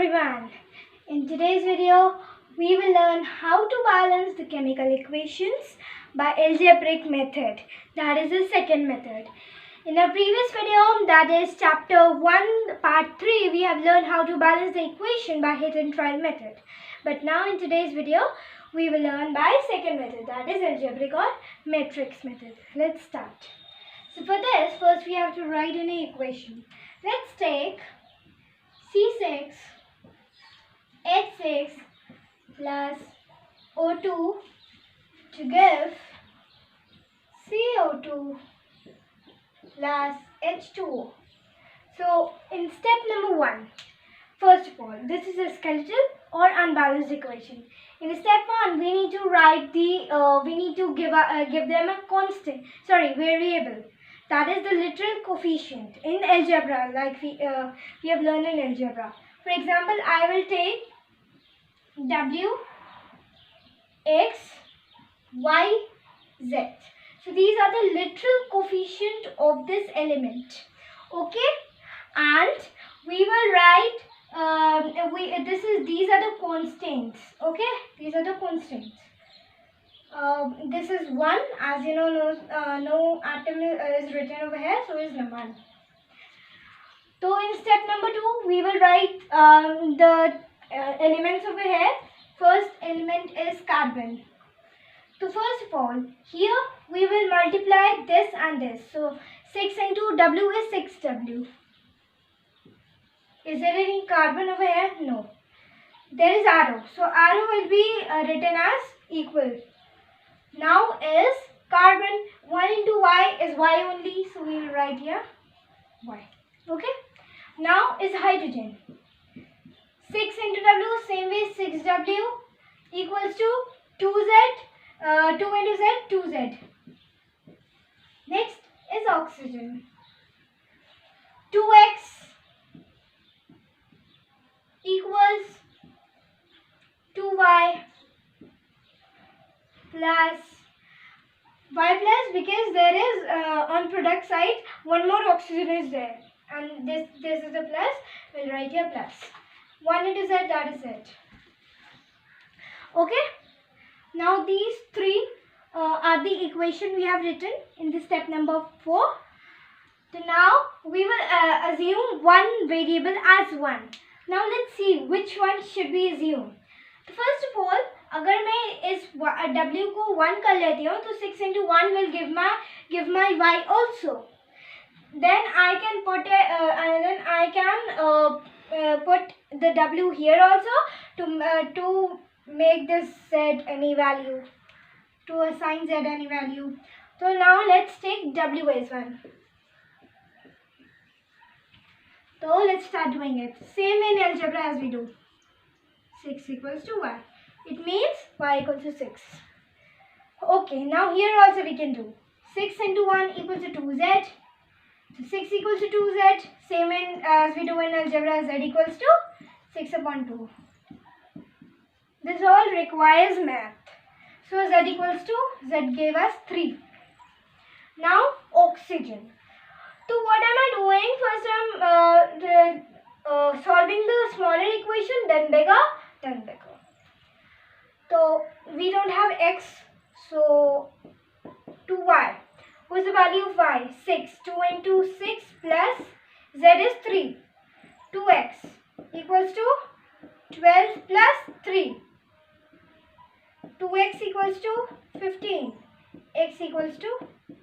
everyone. In today's video, we will learn how to balance the chemical equations by algebraic method. That is the second method. In our previous video, that is chapter 1 part 3, we have learned how to balance the equation by hit and trial method. But now in today's video, we will learn by second method, that is algebraic or matrix method. Let's start. So for this, first we have to write an equation. Let's take C6 H6 plus O2 to give CO2 plus H2O. So in step number 1, first of all, this is a skeletal or unbalanced equation. In step 1, we need to write give them a variable. That is the literal coefficient in algebra, like we have learned in algebra. For example, I will take W, X, Y, Z. So these are the literal coefficient of this element. Okay, and we will write. These are the constants. Okay, these are the constants. This is 1, as you know, no atom is written over here, so is 1. So in step number 2, we will write the elements over here. First element is carbon. So first of all, here we will multiply this and this. So 6 into W is 6W. Is there any carbon over here? No. There is arrow. So arrow will be written as equal. Now is carbon, 1 into Y is Y only, so we will write here Y. Okay. Now is hydrogen. 6 into W, same way 6W equals to 2Z, 2 into Z, 2Z. Next is oxygen. 2X equals 2Y plus Y plus, because there is on product side one more oxygen is there, and this is a plus. We'll write here plus. 1 into Z, that is it. Okay. Now these three are the equation we have written in the step number 4. So now we will assume one variable as 1. Now let's see which one should we assume. So first of all, अगर मैं इस W को 1 कर लेती हूँ, तो 6 into 1 will give my Y also. Then I can put the W here also to make this Z any value, to assign Z any value. So now let's take W as 1. So let's start doing it. Same in algebra as we do. 6 equals to Y. It means Y equals to 6. Okay, now here also we can do. 6 into 1 equals to 2Z. So 6 equals to 2Z. Same as we do in algebra, Z equals to 6 upon 2. This all requires math. So Z equals to, Z gave us 3. Now oxygen. So what am I doing? First I'm solving the smaller equation, then bigger, then bigger. So we don't have X, so 2Y. What's the value of Y? 6. 2 into 6 plus Z is 3. 2X equals to 12 plus 3. 2X equals to 15. X equals to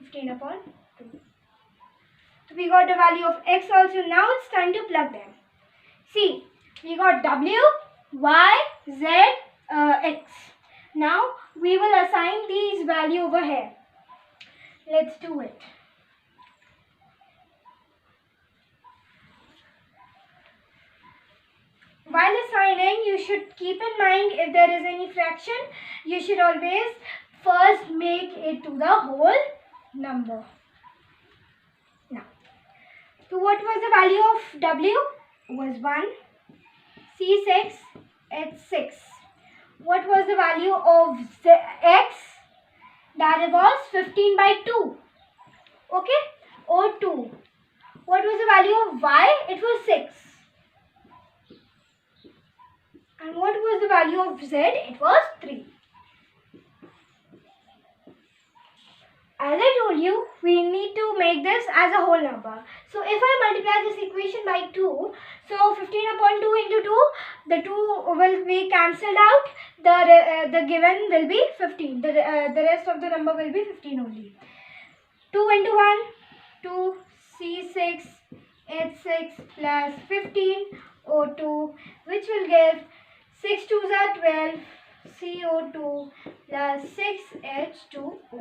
15 upon 2. So we got the value of X also. Now it's time to plug them. See, we got W, Y, Z, X. Now we will assign these value over here. Let's do it. While assigning, you should keep in mind if there is any fraction, you should always first make it to the whole number. Now, so what was the value of W? Was 1. C6, H6. What was the value of X? That was 15 by 2. Okay? Or 2. What was the value of Y? It was 6. what was the value of Z? It was 3. As I told you, we need to make this as a whole number. So if I multiply this equation by 2, so 15 upon 2 into 2, the 2 will be cancelled out. The given will be 15. The rest of the number will be 15 only. 2 into 1, 2, C6, H6 plus 15, O2, which will give 6 2s are 12, CO2 plus 6H2O.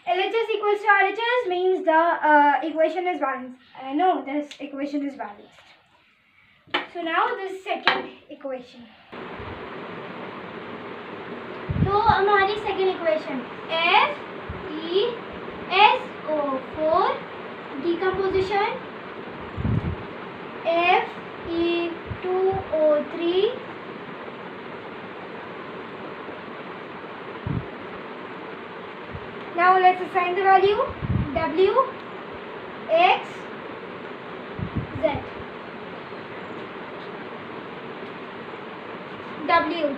LHS equals to RHS means the equation is balanced. No, this equation is balanced. So now this second equation. तो हमारी second equation FeSO4 decomposition Fe2O3 Now let's assign the value WXZ. W.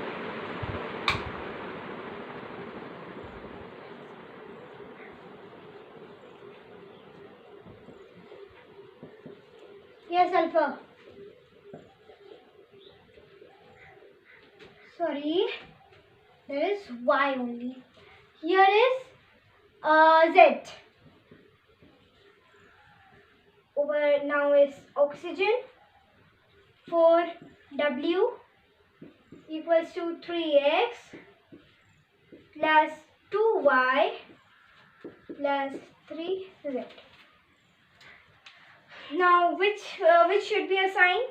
Yes, alpha. Sorry, there is Y only. Here is Z. Over now is oxygen. 4W equals to 3x plus 2y plus 3z. Now which should be assigned?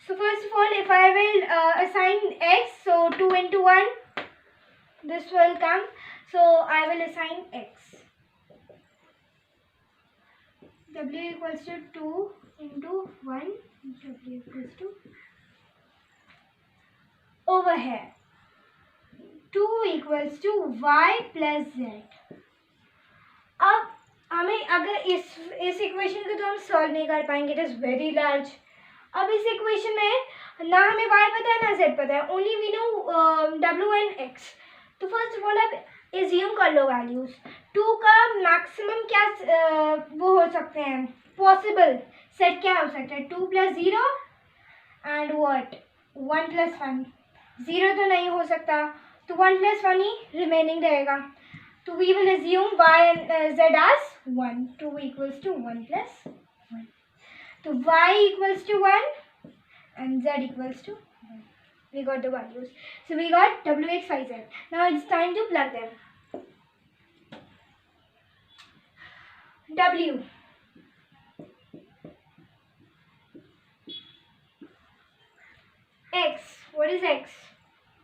So first of all, if I will assign x, so 2 into 1, this will come. So I will assign x. W equals to 2 into 1. W equals to over here 2 equals to y plus z. अब हमें अगर इस equation को तो हम solve नहीं कर पाएंगे, इट इज़ वेरी लार्ज. अब इस इक्वेशन में ना हमें y पता है ना z पता है, only we know w and x. तो फर्स्ट ऑफ ऑल आप एज्यूम कर लो वैल्यूज. 2 का मैक्सिमम क्या वो हो सकते हैं पॉसिबल सेट क्या हो सकता है? 2 प्लस 0 एंड व्हाट 1 प्लस 1. 0 तो नहीं हो सकता, तो 1 प्लस 1 ही रिमेनिंग रहेगा. तो we will assume y and z as 1. 2 equals to 1 plus 1. तो y equals to 1 and z equals to 1. We got the values. So we got WXYZ. Now it's time to plug them. W. X. What is X?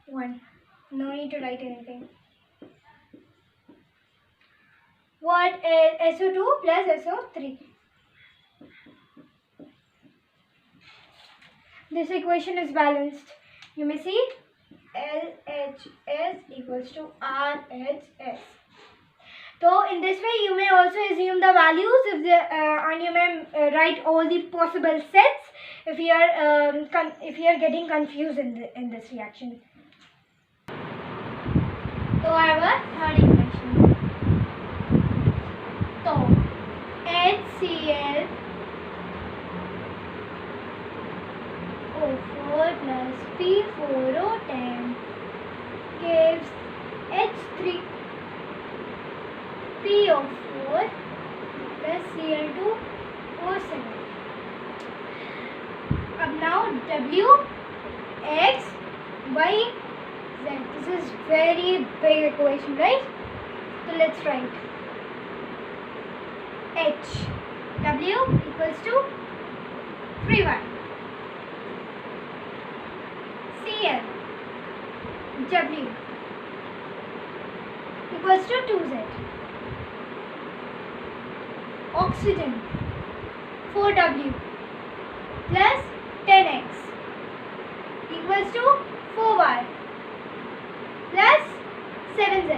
1. No need to write anything. What is SO2 plus SO3? This equation is balanced. You may see LHS equals to RHS. So in this way you may also assume the values if and you may write all the possible sets if you are getting confused in this reaction. So I have a third equation. So HCl O4 plus P4O10 gives H3PO4 plus Cl2O7. Now W, X, Y, Z. This is very big equation, right? So let's write H. W equals to 3y. Cl. W equals to 2z. Oxygen 4w plus 10x equals to 4y plus 7z.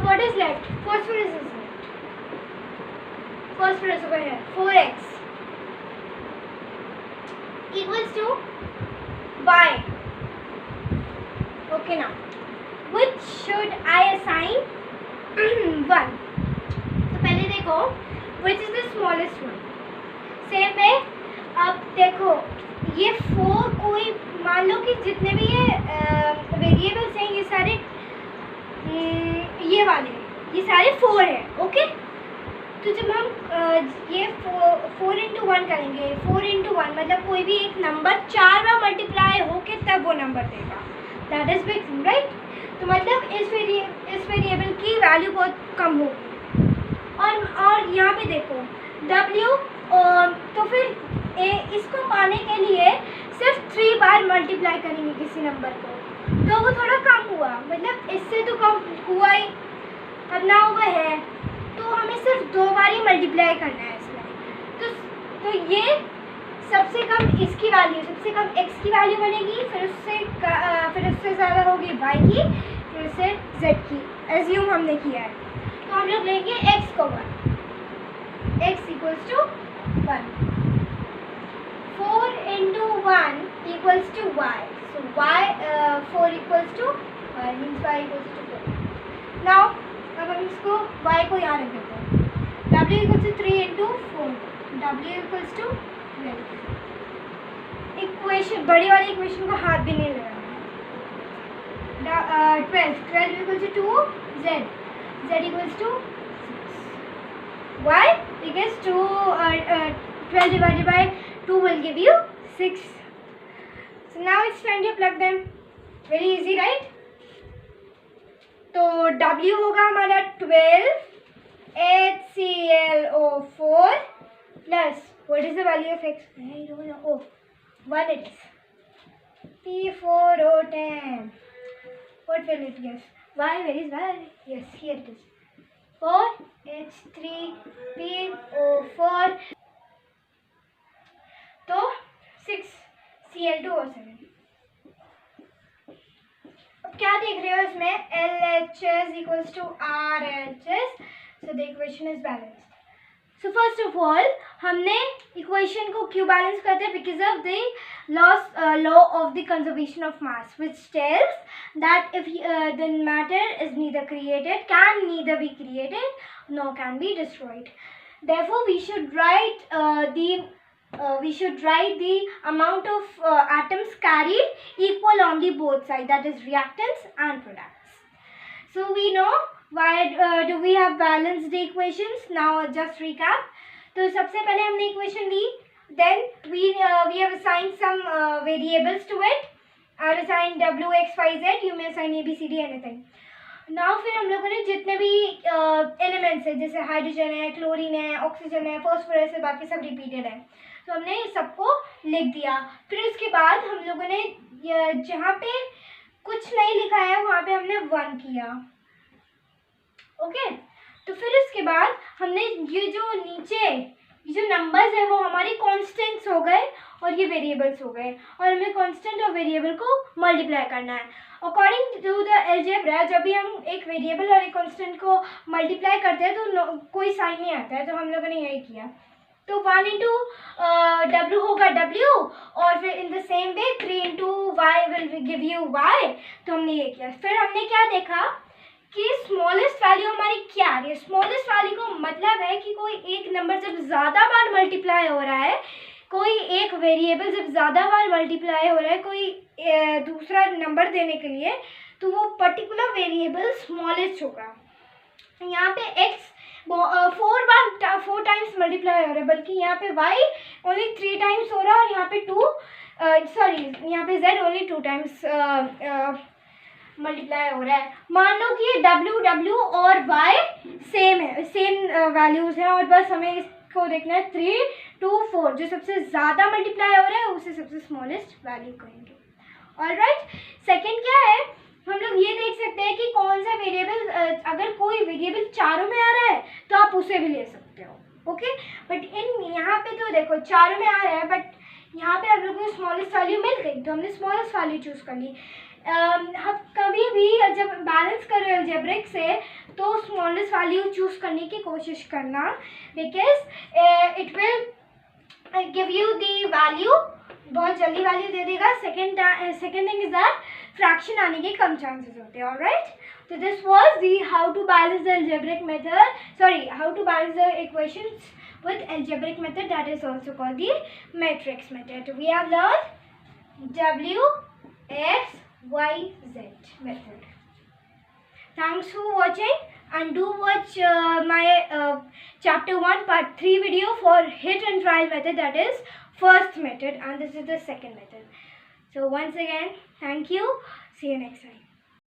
What is left? Phosphorus is left. Phosphorus over here 4x to y. Okay, now which should I assign 1? तो पहले देखो which is the smallest one. Same है. अब देखो ये 4 कोई मान लो कि जितने भी ये वेरिएबल्स हैं ये सारे ये वाले ये सारे 4 हैं. ओके, तो जब हम ये 4 into 1 करेंगे, 4 into 1 मतलब कोई भी एक नंबर 4 बार मल्टीप्लाई होके तब वो नंबर देगा. That is big, right? तो मतलब इस वेरिएबल की वैल्यू बहुत कम होगी. और यहाँ पे देखो w, तो फिर इसको पाने के लिए सिर्फ 3 बार मल्टीप्लाई करेंगे किसी नंबर को, तो वो थोड़ा कम हुआ. मतलब इससे तो कम हुआ ही, अब ना हुआ है तो हमें सिर्फ 2 बार ही मल्टीप्लाई करना है इसमें. तो ये सबसे कम इसकी वैल्यू, सबसे कम x की वैल्यू बनेगी, फिर उससे ज़्यादा होगी y की, फिर उससे z की. एज्यूम हमने किया है तो हम लोग लेंगे x को 1, x equals to 1. 4 into 1 equals to y. So y 4 equals to y means y equals to 4. Now अब हम इसको y को यहाँ रख देते हैं. w equals to 3 into 4. w equals to 12. Equation बड़ी वाली इक्वेशन को हाथ भी नहीं लगाना. 12 equals to 2 z. z equals to 6. Why? Because 12 divided by 2 will give you 6. So now it's time to plug them. Very easy, right? तो W होगा हमारा 12 HClO4 plus what is the value of x? I don't know. Oh, 1 it is. P4O10. What will it give? Y, where is y? Yes, here it is. 4H3PO4. तो 6Cl2O7. अब क्या देख रहे हो इसमें? LHS equals to RHS. So the equation is balanced. So first of all हमने equation को क्यों बैलेंस करते हैं? Because of the law of the conservation of mass, which tells that if the matter is neither created, can neither be created, nor can be destroyed. Therefore we should write the amount of atoms carried equal on the both sides, that is reactants and products. So we know why do we have balanced the equations. Now just recap. तो सबसे पहले हमने equation ली, then we have assigned some variables to it. I'll assign WXYZ, you may assign ABCD, anything. Now फिर हम लोगों ने जितने भी एलिमेंट्स है, जैसे हाइड्रोजन है, क्लोरीन है, ऑक्सीजन है, फॉस्फोरस है, बाकी सब रिपीटेड है, तो हमने सबको लिख दिया. फिर उसके बाद हम लोगों ने जहाँ पे कुछ नहीं लिखा है वहाँ पे हमने 1 किया. ओके, तो फिर उसके बाद हमने ये जो नीचे ये जो नंबर्स है वो हमारी कांस्टेंट्स हो गए और ये वेरिएबल्स हो गए, और हमें कांस्टेंट और वेरिएबल को मल्टीप्लाई करना है. अकॉर्डिंग टू द अलजेब्रा जब भी हम एक वेरिएबल और एक कांस्टेंट को मल्टीप्लाई करते हैं तो कोई साइन नहीं आता है, तो हम लोगों ने यही किया. तो 1 into W होगा W, और फिर in the same way 3 into Y will give you Y. तो हमने ये किया. फिर हमने क्या देखा कि स्मॉलेस्ट वैल्यू हमारी क्या है. स्मॉलेस्ट वैल्यू को मतलब है कि कोई एक नंबर जब ज़्यादा बार मल्टीप्लाई हो रहा है, कोई एक वेरिएबल जब ज़्यादा बार मल्टीप्लाई हो रहा है कोई दूसरा नंबर देने के लिए, तो वो पर्टिकुलर वेरिएबल स्मॉलेस्ट होगा. यहाँ पे x 4 टाइम्स मल्टीप्लाई हो रहा है, बल्कि यहाँ पे y ओनली 3 टाइम्स हो रहा है, और यहाँ पे यहाँ पे z ओनली 2 टाइम्स मल्टीप्लाई हो रहा है. मान लो कि ये W और y सेम है, सेम वैल्यूज़ हैं, और बस हमें इसको देखना है 3 to 4 जो सबसे ज़्यादा मल्टीप्लाई हो रहा है उसे सबसे स्मॉलेस्ट वैल्यू करेंगे. ऑलराइट, सेकंड क्या है, हम लोग ये देख सकते हैं कि कौन सा वेरिएबल, अगर कोई वेरिएबल चारों में आ रहा है तो आप उसे भी ले सकते हो. ओके, बट यहाँ पे तो देखो चारों में आ रहा है, बट यहाँ पे हम लोग को स्मॉलेस्ट वैल्यू मिल गई तो हमने स्मॉलेस्ट वैल्यू चूज़ कर ली. हम कभी भी जब बैलेंस कर रहे हो अलजेब्रिक से तो स्मॉलेस्ट वैल्यू चूज़ करने की कोशिश करना, because it will give you the value बहुत जल्दी वैल्यू दे देगा. Second thing is that fraction आने के कम chances होते हैं. Alright. So this was the how to balance the algebraic method. How to balance the equations with algebraic method, that is also called the matrix method. We have learned WXYZ method. Thanks for watching, and do watch my chapter 1 part 3 video for hit and trial method, that is first method, and this is the second method. So once again, thank you. See you next time.